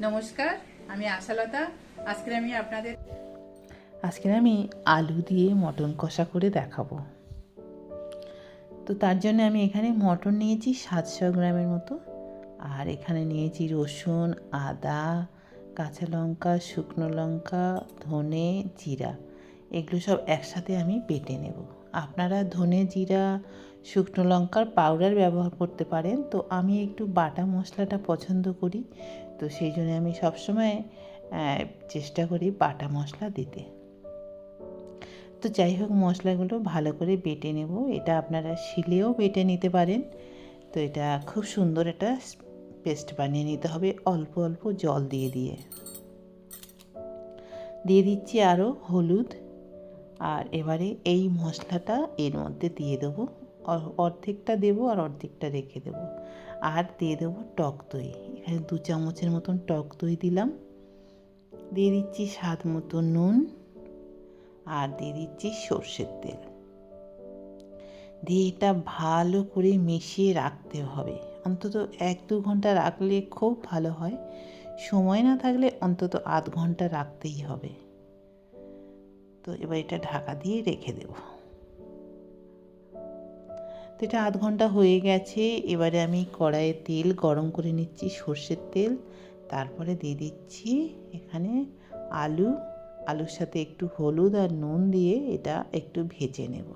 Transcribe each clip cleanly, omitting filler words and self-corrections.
নমস্কার, আমি আশালতা। আজকে আমি আলু দিয়ে মটন কষা করে দেখাবো। তো তার জন্য আমি এখানে মটন নিয়েছি 700 গ্রামের মতো, আর এখানে নিয়েছি রসুন, আদা, কাঁচা লঙ্কা, শুকনো লঙ্কা, ধনে, জিরা। এগুলো সব একসাথে আমি বেটে নেব। আপনারা ধনে, জিরা, শুকনো লঙ্কার পাউডার ব্যবহার করতে পারেন, তো আমি একটু বাটা মশলাটা পছন্দ করি, তো সেই জন্য আমি সবসময় চেষ্টা করি বাটা মশলা দিতে। তো যাই হোক, মশলাগুলো ভালো করে বেটে নেব। এটা আপনারা শিলেও বেটে নিতে পারেন। তো এটা খুব সুন্দর একটা পেস্ট বানিয়ে নিতে হবে অল্প অল্প জল দিয়ে দিয়ে দিচ্ছি আরও হলুদ। আর এবারে এই মশলাটা এর মধ্যে দিয়ে দেবো। অর্ধেকটা দেবো আর অর্ধেকটা রেখে দেবো। আর দিয়ে দেবো টক দই। এখানে 2 চামচের মতন টক দই দিলাম। দিয়ে দিচ্ছি স্বাদ মতো নুন, আর দিয়ে দিচ্ছি সর্ষের তেল। দিয়ে এটা ভালো করে মিশিয়ে রাখতে হবে। অন্তত 1-2 ঘন্টা রাখলে খুব ভালো হয়। সময় না থাকলে অন্তত আধ ঘন্টা রাখতেই হবে। তো এবার এটা ঢাকা দিয়ে রেখে দেব। তো এটা আধ ঘন্টা হয়ে গেছে। এবারে আমি কড়াইয়ে তেল গরম করে নিচ্ছি, সর্ষের তেল। তারপরে দিয়ে দিচ্ছি এখানে আলুর সাথে একটু হলুদ আর নুন দিয়ে এটা একটু ভেজে নেব।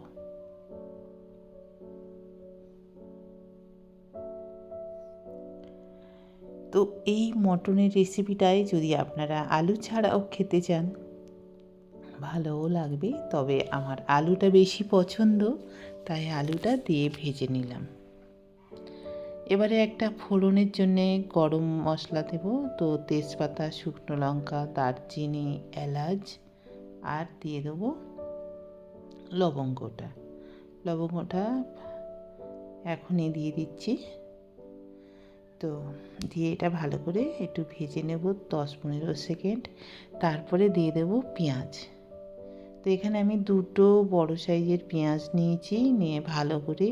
তো এই মটনের রেসিপিটায় যদি আপনারা আলু ছাড়াও খেতে চান, ভালোও লাগবে। তবে আমার আলুটা বেশি পছন্দ, তাই আলুটা দিয়ে ভেজে নিলাম। এবারে একটা ফোড়নের জন্যে গরম মশলা দেব। তো তেজপাতা, শুকনো লঙ্কা, দারচিনি, এলাচ, আর দিয়ে দেবো লবঙ্গটা এখনই দিয়ে দিচ্ছি। তো দিয়ে এটা ভালো করে একটু ভেজে নেব 10-15 সেকেন্ড। তারপরে দিয়ে দেব পেঁয়াজ। তো এখানে আমি 2টো বড় সাইজের পেঁয়াজ নিয়েছি, নিয়ে ভালো করে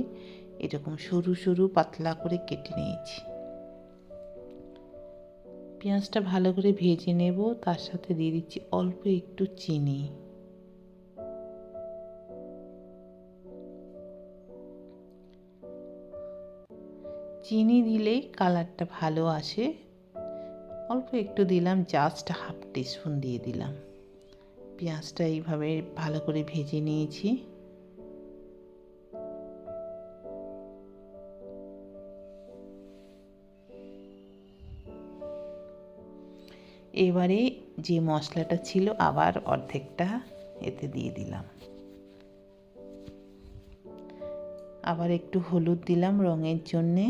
এরকম সরু সরু পাতলা করে কেটে নিয়েছি। পেঁয়াজটা ভালো করে ভেজে নেব। তার সাথে দিয়ে দিচ্ছি অল্প একটু চিনি। চিনি দিলেই কালারটা ভালো আসে। অল্প একটু দিলাম, জাস্ট হাফ টিস্পুন দিয়ে দিলাম। পেঁয়াজটা এইভাবে ভালো করে ভেজে নিয়েছি। এবারে যে মশলাটা ছিল আবার অর্ধেকটা এতে দিয়ে দিলাম। আবার একটু হলুদ দিলাম রঙের জন্যে,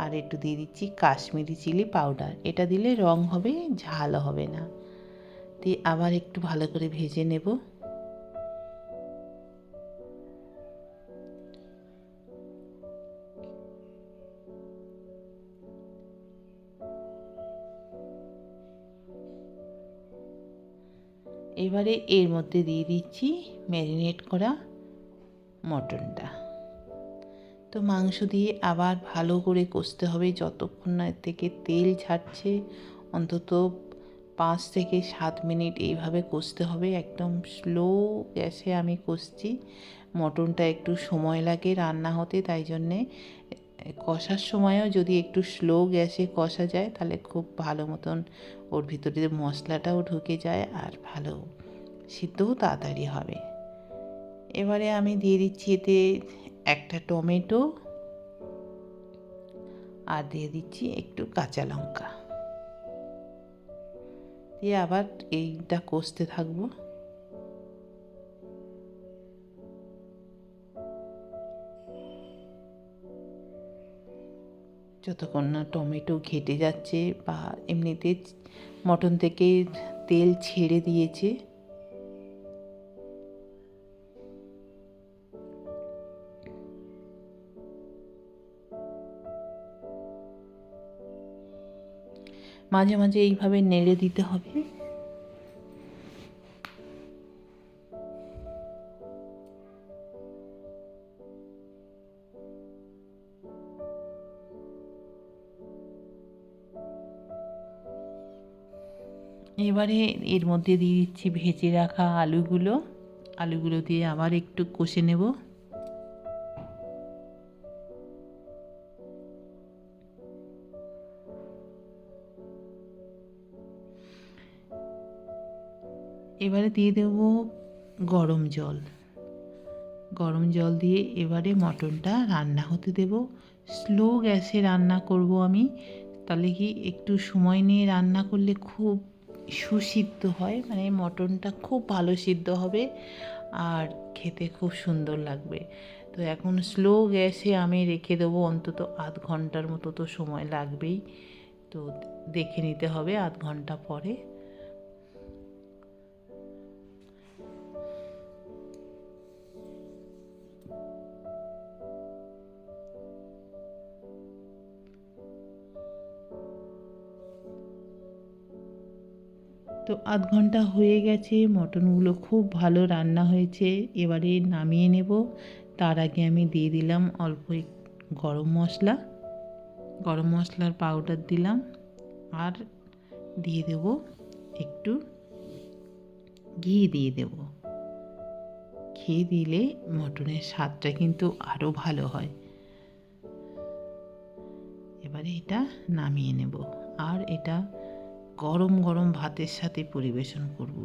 আর একটু দিয়ে দিচ্ছি কাশ্মীরি চিলি পাউডার। এটা দিলে রং হবে, ঝাল হবে না। দিয়ে আবার একটু ভালো করে ভেজে নেব। এবারে এর মধ্যে দিয়ে দিচ্ছি ম্যারিনেট করা মটনটা। তো মাংস দিয়ে আবার ভালো করে কষতে হবে যতক্ষণ না এর থেকে তেল ছাড়ছে। অন্তত 5-7 মিনিট এইভাবে কষতে হবে। একদম স্লো গ্যাসে আমি কষছি। মটনটা একটু সময় লাগে রান্না হতে, তাই জন্যে কষার সময়ও যদি একটু স্লো গ্যাসে কষা যায় তাহলে খুব ভালো মতন ওর ভিতরে মশলাটাও ঢুকে যায়, আর ভালো সিদ্ধও তাড়াতাড়ি হবে। এবারে আমি দিয়ে দিচ্ছি এতে একটা টমেটো, আর দিয়ে দিচ্ছি একটু কাঁচা লঙ্কা। দিয়ে আবার এইটা কষতে থাকবো যতক্ষণ না টমেটো ঘেটে যাচ্ছে বা এমনিতে মটন থেকে তেল ছেড়ে দিয়েছে। মাঝে মাঝে এইভাবে নেড়ে দিতে হবে। এবারে এর মধ্যে দিয়ে দিচ্ছি ভেজে রাখা আলুগুলো দিয়ে আবার একটু কষে নেব। এবারে দিয়ে দেব গরম জল দিয়ে এবারে মটনটা রান্না হতে দেব। স্লো গ্যাসে রান্না করব আমি, তাহলে কি একটু সময় নিয়ে রান্না করলে খুব সুসিদ্ধ হয়, মানে মটনটা খুব ভালো সিদ্ধ হবে আর খেতে খুব সুন্দর লাগবে। তো এখন স্লো গ্যাসে আমি রেখে দেবো, অন্তত আধ ঘন্টার মতো তো সময় লাগবেই। তো দেখে নিতে হবে আধ ঘন্টা পরে। তো আধ ঘন্টা হয়ে গেছে, মটনগুলো খুব ভালো রান্না হয়েছে। এবারে নামিয়ে নেব। তার আগে আমি দিয়ে দিলাম অল্প গরম মশলার পাউডার দিলাম, আর দিয়ে দেব একটু ঘি দিয়ে দেব। ঘি দিলে মটনের স্বাদটা কিন্তু আরও ভালো হয়। এবারে এটা নামিয়ে নেব, আর এটা গরম গরম ভাতের সাথে পরিবেশন করব।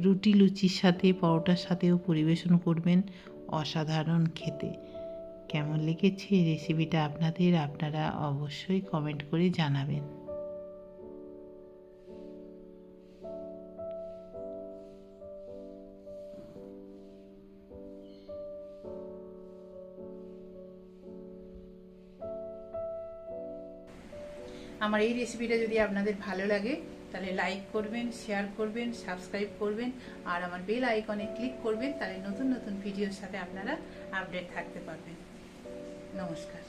রুটি লুচির সাথে, পরোটার সাথেও পরিবেশন করবেন। অসাধারণ খেতে। কেমন লেগেছে রেসিপিটা আপনাদের, আপনারা অবশ্যই কমেন্ট করে জানাবেন। আমার এই রেসিপিটা যদি আপনাদের ভালো লাগে তাহলে লাইক করবেন, শেয়ার করবেন, সাবস্ক্রাইব করবেন, আর আমার বেল আইকনে ক্লিক করবেন। তাহলে নতুন নতুন ভিডিওর সাথে আপনারা আপডেট থাকতে পারবেন। নমস্কার।